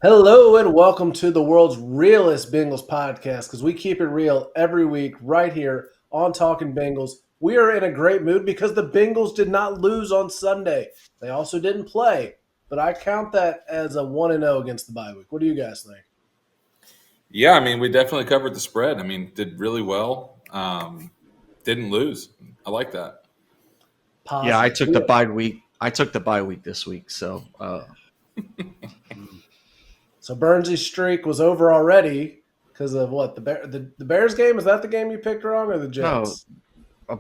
Hello and welcome to the world's realest Bengals podcast because we keep it real every week right here on Talkin Bengals. We are in a great mood because the Bengals did not lose on Sunday. They also didn't play, but I count that as a 1-0 against the bye week. What do you guys think? Yeah, I mean, we definitely covered the spread. I mean, did really well. Didn't lose. I like that. Yeah, I Positive. took the bye week. I took the bye week this week, so So Burnsy's streak was over already because of what? The Bears game? Is that the game you picked wrong or the no, Jets?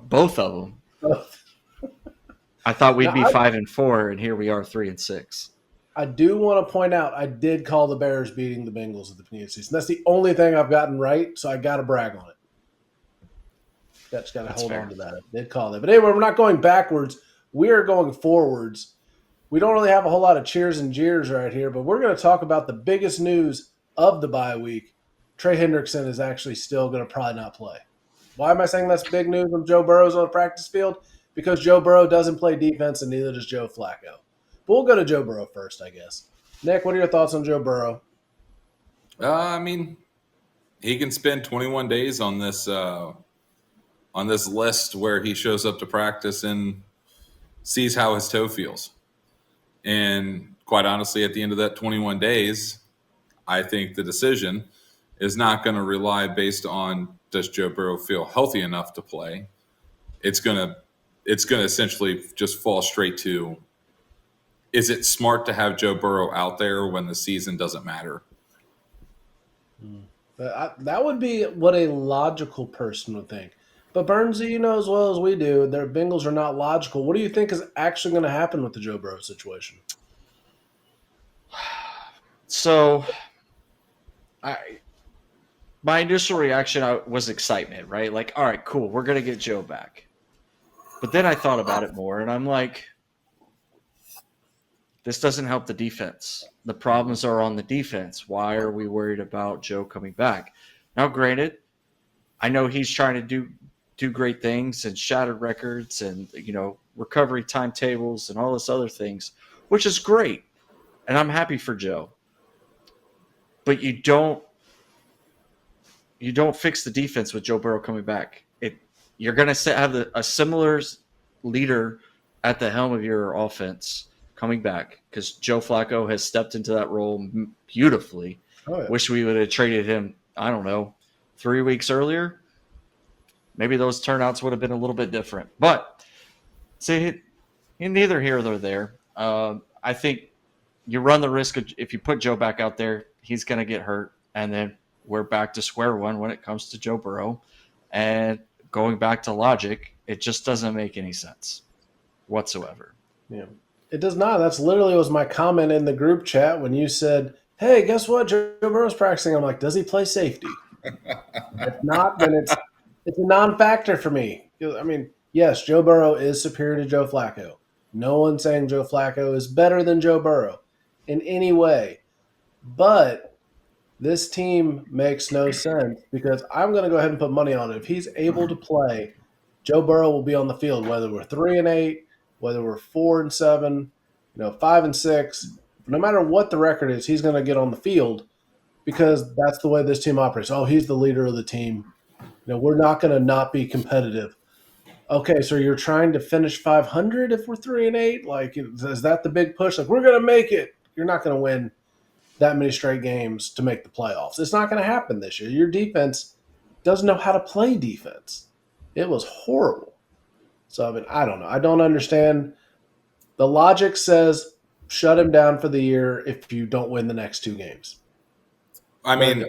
both of them. Both. I thought we'd Now, be 5-4, and here we are 3-6. I do want to point out I did call the Bears beating the Bengals at the beginning of the season. That's the only thing I've gotten right, so I got to brag on it. Just got to hold fair. on to that. I did call it. But anyway, we're not going backwards. We are going forwards. We don't really have a whole lot of cheers and jeers right here, but we're going to talk about the biggest news of the bye week. Trey Hendrickson is actually still going to probably not play. Why am I saying that's big news when Joe Burrow's on the practice field? Because Joe Burrow doesn't play defense and neither does Joe Flacco. But we'll go to Joe Burrow first, I guess. Nick, what are your thoughts on Joe Burrow? I mean, he can spend 21 days on this list where he shows up to practice and sees how his toe feels. And quite honestly, at the end of that 21 days, I think the decision is not going to rely based on does Joe Burrow feel healthy enough to play. It's gonna essentially just fall straight to, is it smart to have Joe Burrow out there when the season doesn't matter? That would be what a logical person would think. But Burnsy, you know as well as we do, their Bengals are not logical. What do you think is actually going to happen with the Joe Burrow situation? So, my initial reaction was excitement, right? Like, all right, cool, we're gonna get Joe back. But then I thought about it more, and I'm like, this doesn't help the defense. The problems are on the defense. Why are we worried about Joe coming back? Now, granted, I know he's trying to do great things and shattered records and recovery timetables and all this other things, which is great, and I'm happy for Joe. But you don't fix the defense with Joe Burrow coming back. You're going to have a similar leader at the helm of your offense coming back because Joe Flacco has stepped into that role beautifully. Oh, yeah. Wish we would have traded him, I don't know, 3 weeks earlier. Maybe those turnouts would have been a little bit different. But, see, neither here nor there. I think you run the risk of, if you put Joe back out there, he's going to get hurt. And then we're back to square one when it comes to Joe Burrow. And going back to logic, it just doesn't make any sense whatsoever. Yeah. It does not. That's literally was my comment in the group chat when you said, hey, guess what? Joe Burrow's practicing. I'm like, does he play safety? If not, then it's a non-factor for me. I mean, yes, Joe Burrow is superior to Joe Flacco. No one's saying Joe Flacco is better than Joe Burrow in any way. But this team makes no sense because I'm going to go ahead and put money on it. If he's able to play, Joe Burrow will be on the field, whether we're 3-8, whether we're 4-7, 5-6. No matter what the record is, he's going to get on the field because that's the way this team operates. Oh, he's the leader of the team. We're not going to not be competitive. Okay, so you're trying to finish 500 if we're 3-8? Like, is that the big push? Like, we're going to make it. You're not going to win that many straight games to make the playoffs. It's not going to happen this year. Your defense doesn't know how to play defense. It was horrible. So, I mean, I don't know. I don't understand. The logic says shut him down for the year if you don't win the next 2 games. I mean,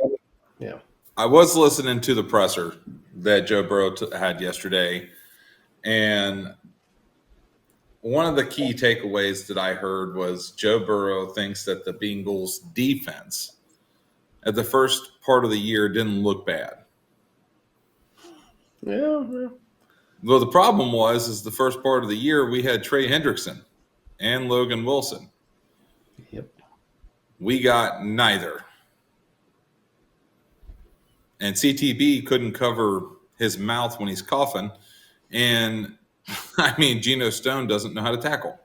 yeah. I was listening to the presser that Joe Burrow had yesterday, and one of the key takeaways that I heard was Joe Burrow thinks that the Bengals defense at the first part of the year didn't look bad. Yeah. Well, the problem is the first part of the year we had Trey Hendrickson and Logan Wilson. Yep. We got neither. And CTB couldn't cover his mouth when he's coughing. And, I mean, Geno Stone doesn't know how to tackle.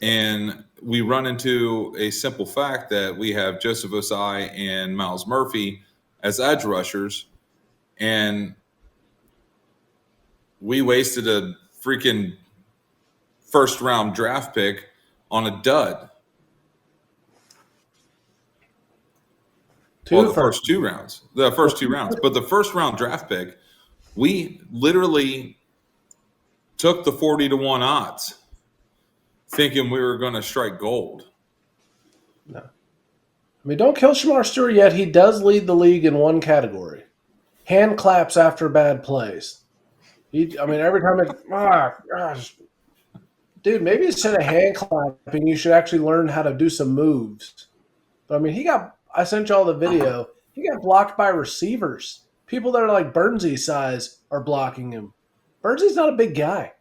And we run into a simple fact that we have Joseph Osai and Miles Murphy as edge rushers, and we wasted a freaking first-round draft pick on a dud. The first two rounds. But the first-round draft pick, we literally took the 40-1 odds thinking we were going to strike gold. No. I mean, don't kill Shamar Stewart yet. He does lead the league in one category. Hand claps after bad plays. Every time gosh. Dude, maybe instead of hand clapping, you should actually learn how to do some moves. But I sent y'all the video. He got blocked by receivers. People that are like Bernsey size are blocking him. Bernsey's not a big guy.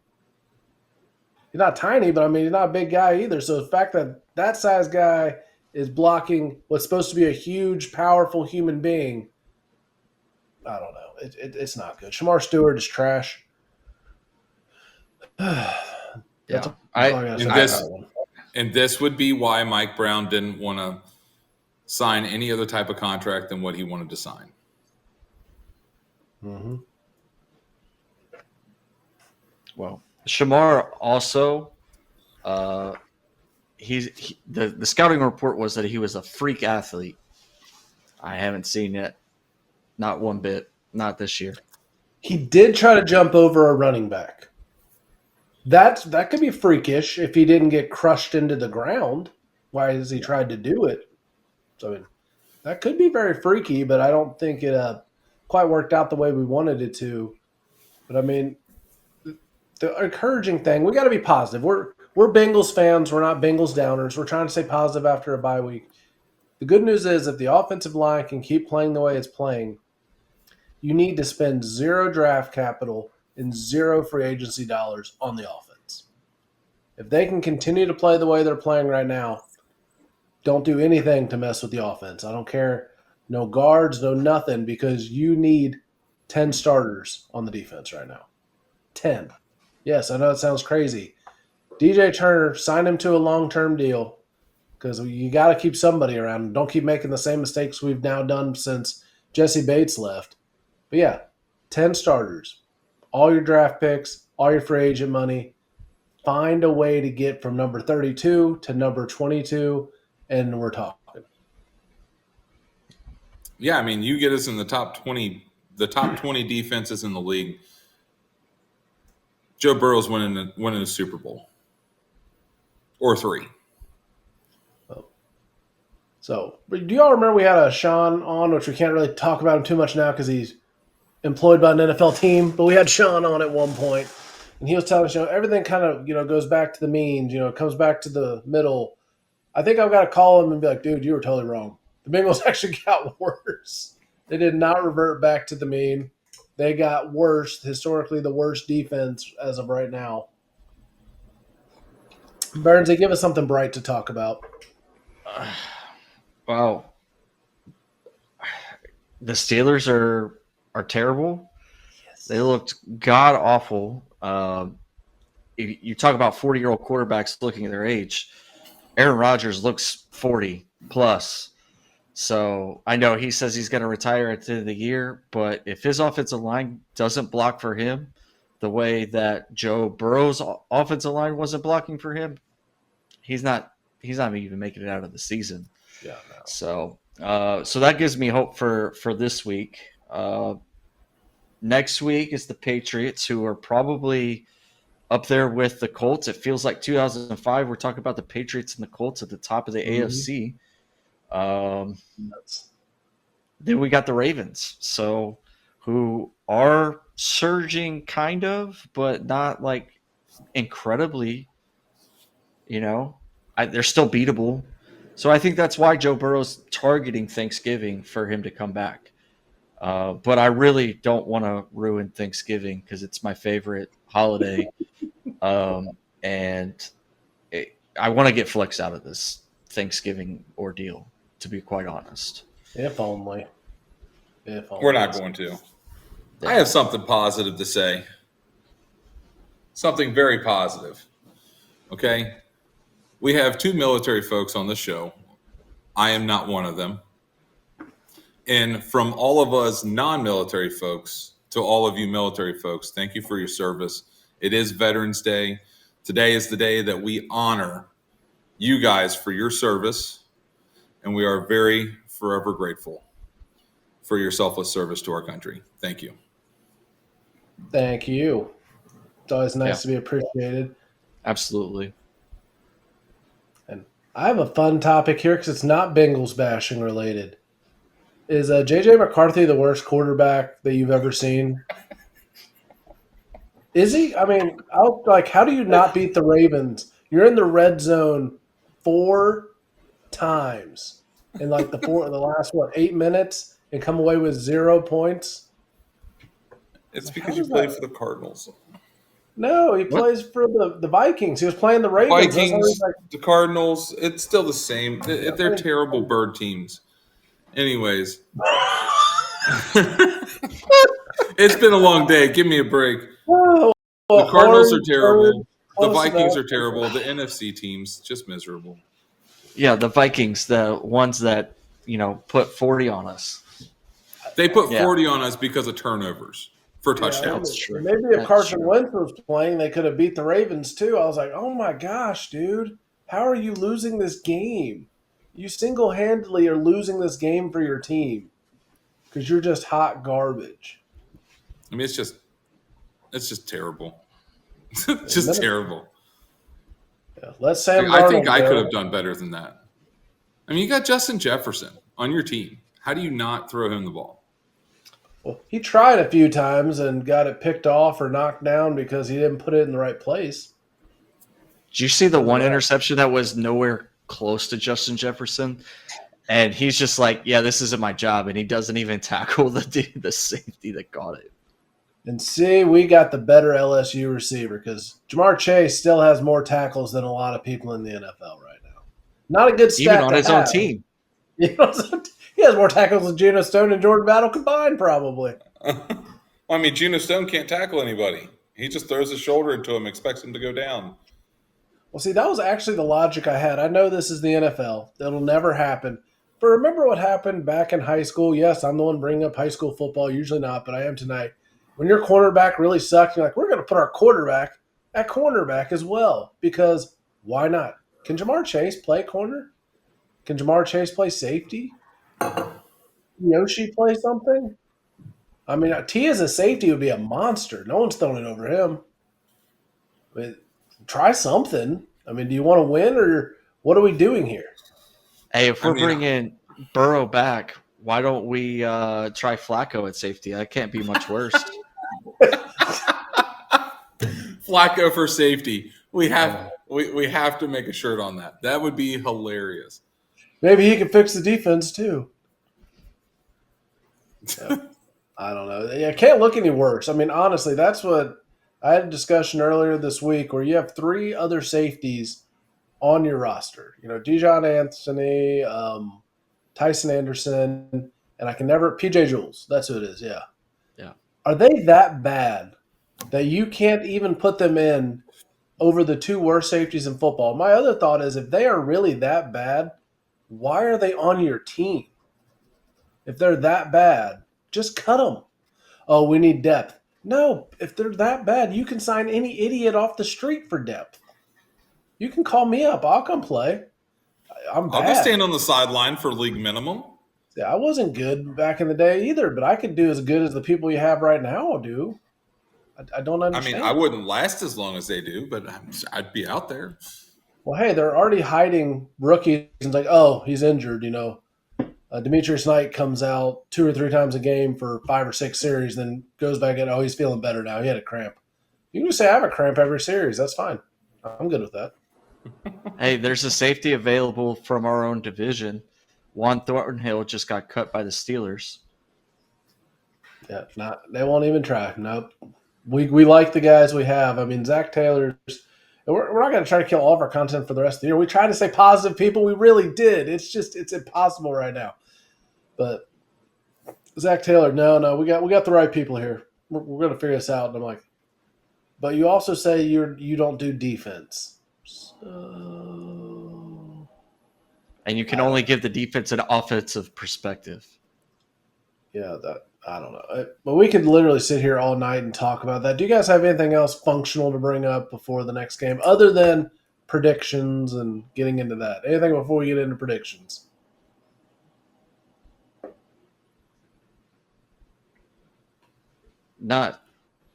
He's not tiny, but he's not a big guy either. So the fact that that size guy is blocking what's supposed to be a huge, powerful human being, I don't know. It's not good. Shamar Stewart is trash. And this would be why Mike Brown didn't want to sign any other type of contract than what he wanted to sign. Mm-hmm. Well, Shamar also, the scouting report was that he was a freak athlete. I haven't seen it, not one bit, not this year. He did try to jump over a running back. That could be freakish if he didn't get crushed into the ground. Why has he tried to do it? So that could be very freaky, but I don't think it quite worked out the way we wanted it to. But the encouraging thing, we got to be positive. We're Bengals fans. We're not Bengals downers. We're trying to stay positive after a bye week. The good news is if the offensive line can keep playing the way it's playing, you need to spend zero draft capital and zero free agency dollars on the offense. If they can continue to play the way they're playing right now, don't do anything to mess with the offense. I don't care. No guards, no nothing, because you need 10 starters on the defense right now. 10. Yes, I know it sounds crazy. DJ Turner, sign him to a long-term deal because you got to keep somebody around. Don't keep making the same mistakes we've now done since Jesse Bates left. But yeah, 10 starters, all your draft picks, all your free agent money. Find a way to get from number 32 to number 22, and we're talking. Yeah, you get us in the top 20 defenses in the league. Joe Burrow's winning a Super Bowl. Or 3. So, do y'all remember we had a Sean on, which we can't really talk about him too much now because he's employed by an NFL team, but we had Sean on at one point, and he was telling us, everything kind of, goes back to the means, comes back to the middle. I think I've got to call him and be like, dude, you were totally wrong. The Bengals actually got worse. They did not revert back to the mean. They got worse, historically the worst defense as of right now. Burns, they give us something bright to talk about. Wow. The Steelers are terrible. Yes. They looked god awful. You talk about 40-year-old quarterbacks looking at their age. Aaron Rodgers looks 40 plus. So I know he says he's going to retire at the end of the year, but if his offensive line doesn't block for him the way that Joe Burrow's offensive line wasn't blocking for him, he's not even making it out of the season. Yeah. No. So that gives me hope for this week. Next week is the Patriots, who are probably up there with the Colts. It feels like 2005. We're talking about the Patriots and the Colts at the top of the AFC. Then we got the Ravens, who are surging kind of, but not like incredibly, they're still beatable. So I think that's why Joe Burrow's targeting Thanksgiving for him to come back. But I really don't want to ruin Thanksgiving because it's my favorite holiday. And I want to get Flex out of this Thanksgiving ordeal, to be quite honest. If only. We're not going to. I have something positive to say. Something very positive. Okay? We have two military folks on the show. I am not one of them. And from all of us non-military folks to all of you military folks, thank you for your service. It is Veterans Day. Today is the day that we honor you guys for your service, and we are very forever grateful for your selfless service to our country. Thank you. Thank you. It's always nice to be appreciated. Absolutely. And I have a fun topic here because it's not Bengals bashing related. Is J.J. McCarthy the worst quarterback that you've ever seen? Is he? I mean, how do you not beat the Ravens? You're in the red zone 4 times in like the last 8 minutes and come away with 0 points. It's because you play for the Cardinals. No, he plays for the Vikings. He was playing the Ravens. Vikings, the Cardinals. It's still the same. They're terrible bird teams. Anyways, it's been a long day. Give me a break. The Cardinals are terrible. The Vikings are terrible. The NFC teams just miserable. Yeah, the Vikings, the ones that put 40 on us. They put 40 on us because of turnovers for touchdowns. That's true. Maybe if Carson Wentz was playing, they could have beat the Ravens too. I was like, oh my gosh, dude, how are you losing this game? You single-handedly are losing this game for your team because you're just hot garbage. I mean, it's just terrible. It's just terrible. Yeah, let's say I think I could have done better than that. I mean, you got Justin Jefferson on your team. How do you not throw him the ball? Well, he tried a few times and got it picked off or knocked down because he didn't put it in the right place. Did you see the one interception that was nowhere close to Justin Jefferson? And he's just like, yeah, this isn't my job. And he doesn't even tackle the safety that got it. And see, we got the better LSU receiver because Jamar Chase still has more tackles than a lot of people in the NFL right now. Not a good stat even on his own team. He has more tackles than Geno Stone and Jordan Battle combined, probably. I mean, Geno Stone can't tackle anybody. He just throws his shoulder into him, expects him to go down. Well, see, that was actually the logic I had. I know this is the NFL. That'll never happen. But remember what happened back in high school? Yes, I'm the one bringing up high school football. Usually not, but I am tonight. When your cornerback really sucked, you're like, we're going to put our quarterback at cornerback as well. Because why not? Can Jamar Chase play corner? Can Jamar Chase play safety? Yoshi play something? I mean, T as a safety would be a monster. No one's throwing it over him. But try something. I mean, do you want to win or what are we doing here? Hey, if we're bringing Burrow back, why don't we try Flacco at safety? That can't be much worse. Flacco for safety. We have to make a shirt on that. That would be hilarious. Maybe he can fix the defense too. Yeah. I don't know. It can't look any worse. I mean, honestly, that's what I had a discussion earlier this week where you have 3 other safeties on your roster. Dijon Anthony, Tyson Anderson, and I can never – PJ Jules. That's who it is, yeah. Yeah. Are they that bad that you can't even put them in over the 2 worst safeties in football? My other thought is if they are really that bad, why are they on your team? If they're that bad, just cut them. Oh, we need depth. No, if they're that bad, you can sign any idiot off the street for depth. You can call me up. I'll come play. I'll go stand on the sideline for league minimum. Yeah, I wasn't good back in the day either, but I could do as good as the people you have right now do. I don't understand. I mean, I wouldn't last as long as they do, but I'd be out there. Well, hey, they're already hiding rookies and like, oh, he's injured, Demetrius Knight comes out 2 or 3 times a game for 5 or 6 series, then goes back in, oh, he's feeling better now. He had a cramp. You can just say I have a cramp every series. That's fine. I'm good with that. Hey, there's a safety available from our own division. Juan Thornhill just got cut by the Steelers. Yeah, they won't even try. Nope. We like the guys we have. I mean, Zach Taylor's – we're not going to try to kill all of our content for the rest of the year. We tried to say positive people. We really did. It's impossible right now. But Zach Taylor, no, we got the right people here. We're going to figure this out. And I'm like, but you also say you don't do defense. So, And you can only give the defense an offensive perspective. yeah, that I don't know. But we could literally sit here all night and talk about that. Do you guys have anything else functional to bring up before the next game other than predictions and getting into that? Anything before we get into predictions? Not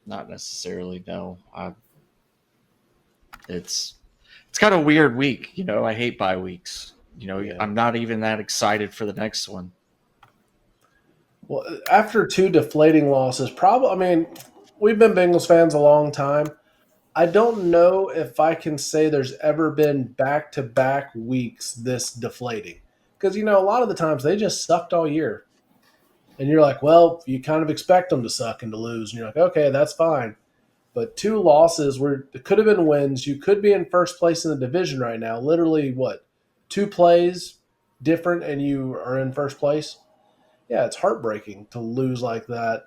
necessarily. No, it's kind of a weird week. I hate bye weeks. Yeah. I'm not even that excited for the next one. Well, after two deflating losses, probably, I mean, we've been Bengals fans a long time. I don't know if I can say there's ever been back to back weeks this deflating. Because, a lot of the times they just sucked all year. And you're like, well, you kind of expect them to suck and to lose. And you're like, okay, that's fine. But two losses where it could have been wins. You could be in first place in the division right now. Literally, what? Two plays different and you are in first place? Yeah, it's heartbreaking to lose like that.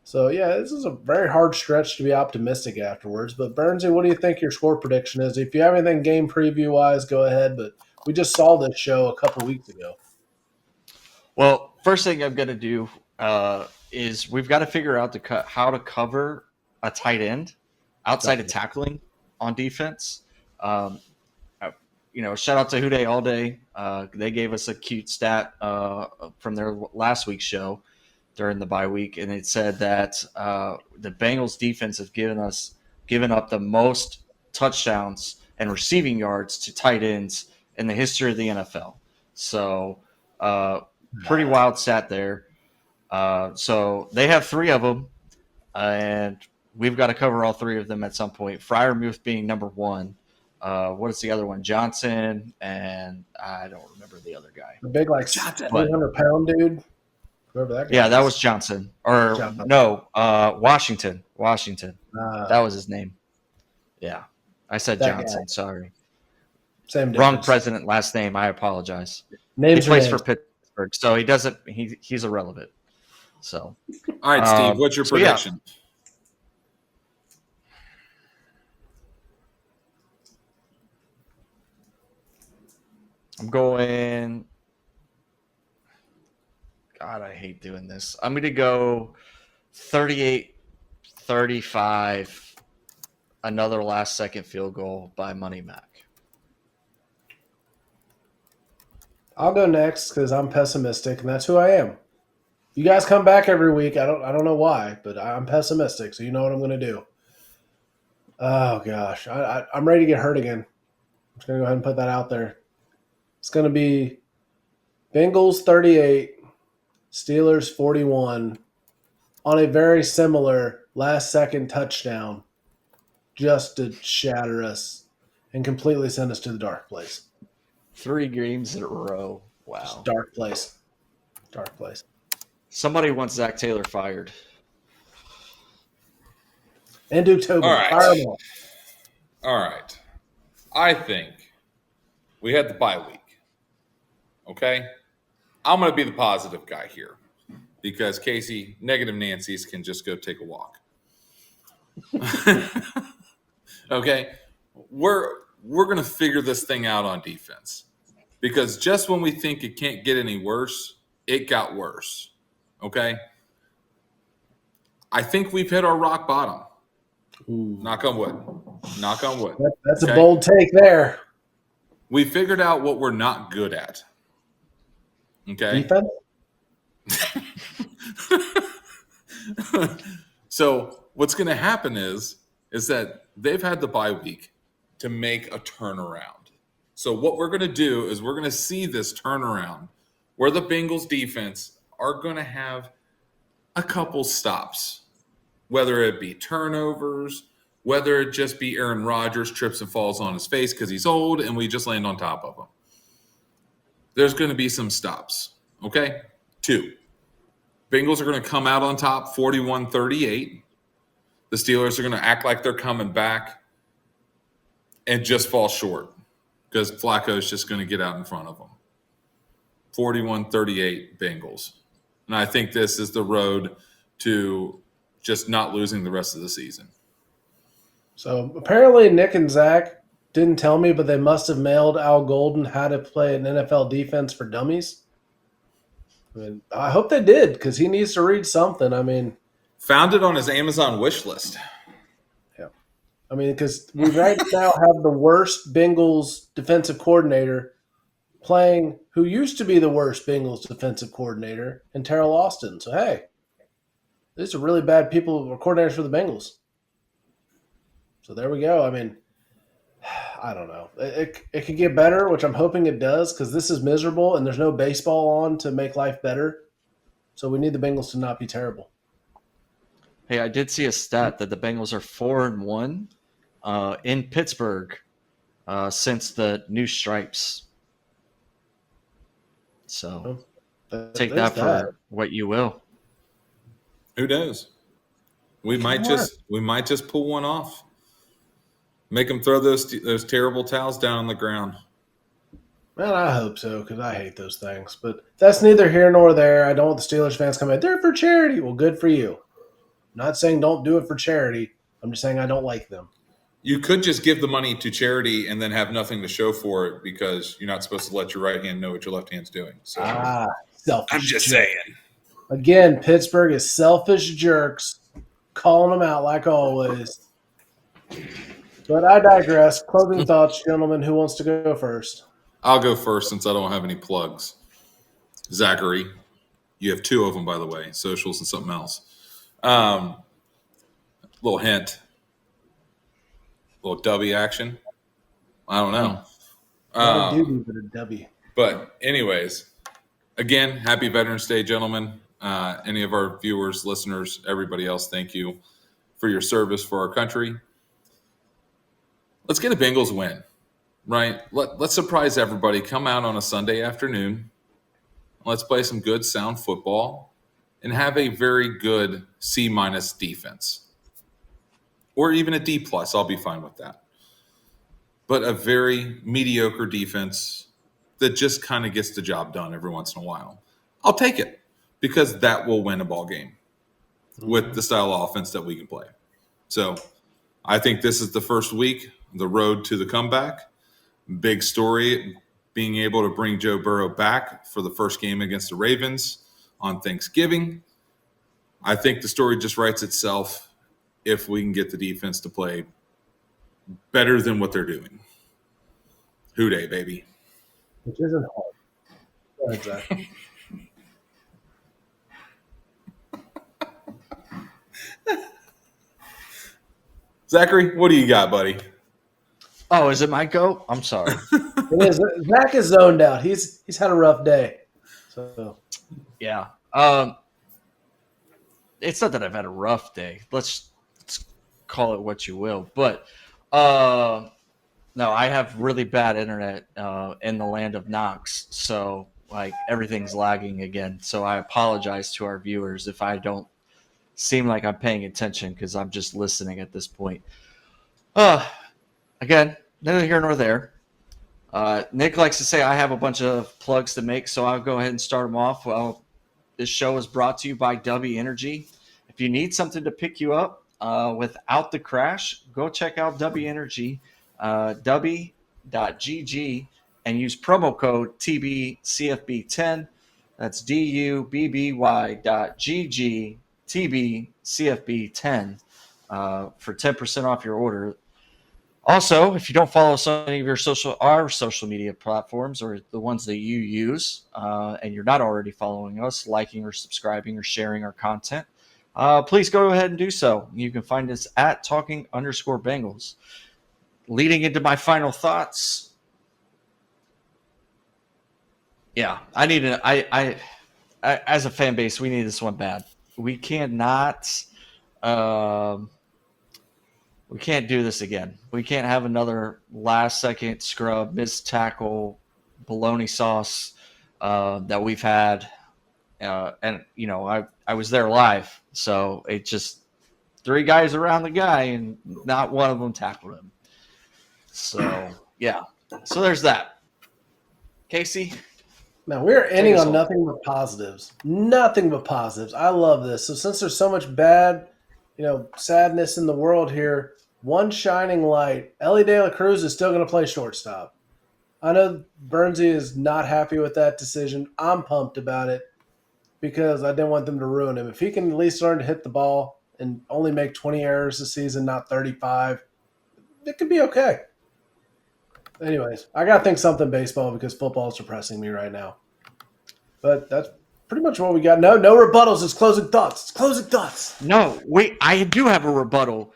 So, yeah, this is a very hard stretch to be optimistic afterwards. But, Bernsey, what do you think your score prediction is? If you have anything game preview-wise, go ahead. But we just saw this show a couple weeks ago. Well, first thing I'm going to do is we've got to figure out how to cover a tight end outside of tackling on defense. Shout out to Who Day All Day. They gave us a cute stat from their last week's show during the bye week, and it said that the Bengals defense have given up the most touchdowns and receiving yards to tight ends in the history of the NFL. So pretty wild stat there. So they have three of them, and we've got to cover all three of them at some point. Freiermuth being number one. What is the other one? Johnson, and I don't remember the other guy. The big, 300-pound dude. Whoever that guy that is. was Johnson. Or no, Washington. That was his name. Yeah. I said Johnson. Guy. Sorry. Same difference. Wrong president, last name. I apologize. He plays for Pittsburgh, so he doesn't. He's irrelevant. So. All right, Steve. What's your prediction? Yeah. I'm going. God, I hate doing this. I'm going to go 38-35, another last-second field goal by Money Mac. I'll go next because I'm pessimistic, and that's who I am. You guys come back every week. I don't know why, but I'm pessimistic, so you know what I'm going to do. Oh, gosh. I'm ready to get hurt again. I'm just going to go ahead and put that out there. It's going to be Bengals 38, Steelers 41 on a very similar last-second touchdown just to shatter us and completely send us to the dark place. 3 games in a row. Wow. Just dark place. Somebody wants Zach Taylor fired. And Duke Tobin. All right. Fire them all right. I think we had the bye week. Okay? I'm going to be the positive guy here because, Casey, negative Nancy's can just go take a walk. Okay? We're going to figure this thing out on defense because just when we think it can't get any worse, it got worse. Okay? I think we've hit our rock bottom. Ooh. Knock on wood. That's okay? A bold take there. We figured out what we're not good at. Okay? Defense? So what's going to happen is that they've had the bye week to make a turnaround. So what we're going to do is we're going to see this turnaround where the Bengals defense are going to have a couple stops, whether it be turnovers, whether it just be Aaron Rodgers trips and falls on his face because he's old and we just land on top of him. There's going to be some stops, okay? 2. Bengals are going to come out on top 41-38. The Steelers are going to act like they're coming back and just fall short because Flacco is just going to get out in front of them. 41-38 Bengals. And I think this is the road to just not losing the rest of the season. So apparently Nick and Zach didn't tell me, but they must have mailed Al Golden how to play an NFL defense for dummies. I mean, I hope they did because he needs to read something. I mean, Found it on his Amazon wish list. yeah. I mean, because we right now have the worst Bengals defensive coordinator playing who used to be the worst Bengals defensive coordinator in Terrell Austin. So, hey, these are really bad people or coordinators for the Bengals. So there we go. I mean, I don't know. It could get better, which I'm hoping it does because this is miserable and there's no baseball on to make life better. So we need the Bengals to not be terrible. Hey, I did see a stat that the Bengals are 4-1 in Pittsburgh since the new stripes. So take that for what you will. Who knows? We might just pull one off. Make them throw those terrible towels down on the ground. Man, I hope so because I hate those things. But that's neither here nor there. I don't want the Steelers fans coming. They're for charity. Well, good for you. I'm not saying don't do it for charity. I'm just saying I don't like them. You could just give the money to charity and then have nothing to show for it because you're not supposed to let your right hand know what your left hand's doing. So selfish. I'm just saying. Again, Pittsburgh is selfish jerks, calling them out like always. But I digress. Closing thoughts, gentlemen. Who wants to go first? I'll go first since I don't have any plugs. Zachary, you have two of them, by the way, socials and something else. Little hint. Little W action. I don't know. Not a doobie, but a W. But anyways, again, happy Veterans Day, gentlemen. Any of our viewers, listeners, everybody else, thank you for your service for our country. Let's get a Bengals win, right? Let's surprise everybody. Come out on a Sunday afternoon. Let's play some good, sound football and have a very good C- defense. Or even a D+. I'll be fine with that. But a very mediocre defense that just kind of gets the job done every once in a while. I'll take it because that will win a ball game with the style of offense that we can play. So I think this is the first week, the road to the comeback. Big story, being able to bring Joe Burrow back for the first game against the Ravens on Thanksgiving. I think the story just writes itself if we can get the defense to play better than what they're doing. Hooday, baby. Which isn't hard. Go ahead, Zach. Zachary, what do you got, buddy? Oh, is it my go? I'm sorry. It is. Zach is zoned out. He's had a rough day. So Yeah. It's not that I've had a rough day. Let's call it what you will. But no, I have really bad internet in the land of Knox. So like everything's lagging again. So I apologize to our viewers if I don't seem like I'm paying attention because I'm just listening at this point. Again, neither here nor there. Nick likes to say I have a bunch of plugs to make, so I'll go ahead and start them off. Well, this show is brought to you by W Energy. If you need something to pick you up without the crash, go check out W Energy, w.gg, and use promo code TBCFB10. That's DUBBY.GG TBCFB10 for 10% off your order. Also, if you don't follow us on any of our social media platforms or the ones that you use, and you're not already following us, liking or subscribing or sharing our content, please go ahead and do so. You can find us at talking_Bengals. Leading into my final thoughts. Yeah, I as a fan base, we need this one bad. We cannot. We can't do this again. We can't have another last-second scrub, missed tackle, bologna sauce that we've had. And, you know, I was there live. So it just three guys around the guy and not one of them tackled him. So, yeah. So there's that. Casey? now we're ending on nothing but positives. Nothing but positives. I love this. So since there's so much bad, sadness in the world here, one shining light. Ellie De La Cruz is still going to play shortstop. I know Bernsey is not happy with that decision. I'm pumped about it because I didn't want them to ruin him. If he can at least learn to hit the ball and only make 20 errors a season, not 35, it could be okay. Anyways, I got to think something baseball because football is depressing me right now. But that's pretty much what we got. No rebuttals. It's closing thoughts. No, wait, I do have a rebuttal.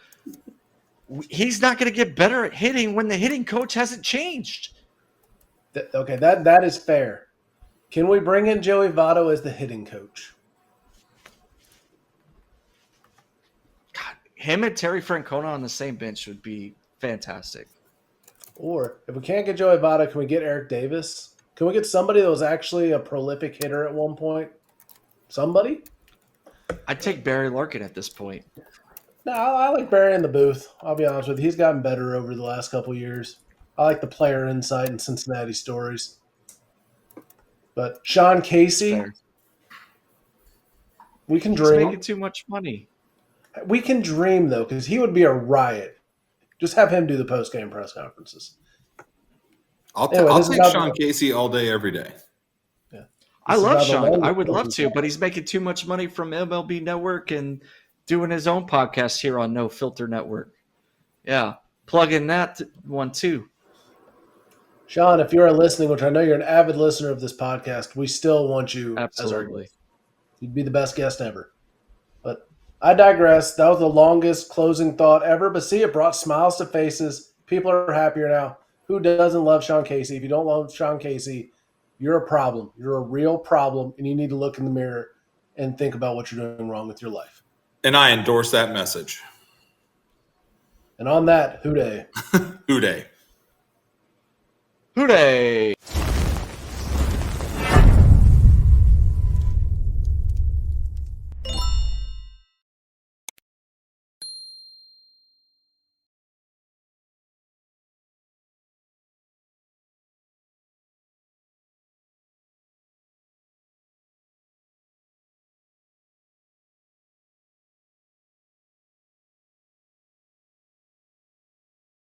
He's not going to get better at hitting when the hitting coach hasn't changed. Okay, that is fair. Can we bring in Joey Votto as the hitting coach? God, him and Terry Francona on the same bench would be fantastic. Or if we can't get Joey Votto, can we get Eric Davis? Can we get somebody that was actually a prolific hitter at one point? Somebody? I'd take Barry Larkin at this point. No, I like Barry in the booth. I'll be honest with you. He's gotten better over the last couple years. I like the player insight and Cincinnati stories. But Sean Casey, Fair. we can He's dream. making too much money. We can dream, though, because he would be a riot. Just have him do the post-game press conferences. I'll Anyway, take Sean Casey all day, every day. Yeah. I love Sean. long- I would love to, but he's making too much money from MLB Network and doing his own podcast here on No Filter Network. Yeah, plug in that one too. Sean, if you're listening, which I know you're an avid listener of this podcast, we still want you as our Absolutely. guest. You'd be the best guest ever. But I digress. That was the longest closing thought ever. But see, it brought smiles to faces. People are happier now. Who doesn't love Sean Casey? If you don't love Sean Casey, you're a problem. You're a real problem, and you need to look in the mirror and think about what you're doing wrong with your life. And I endorse that message. And on that, hooday. Hooday. Hooray!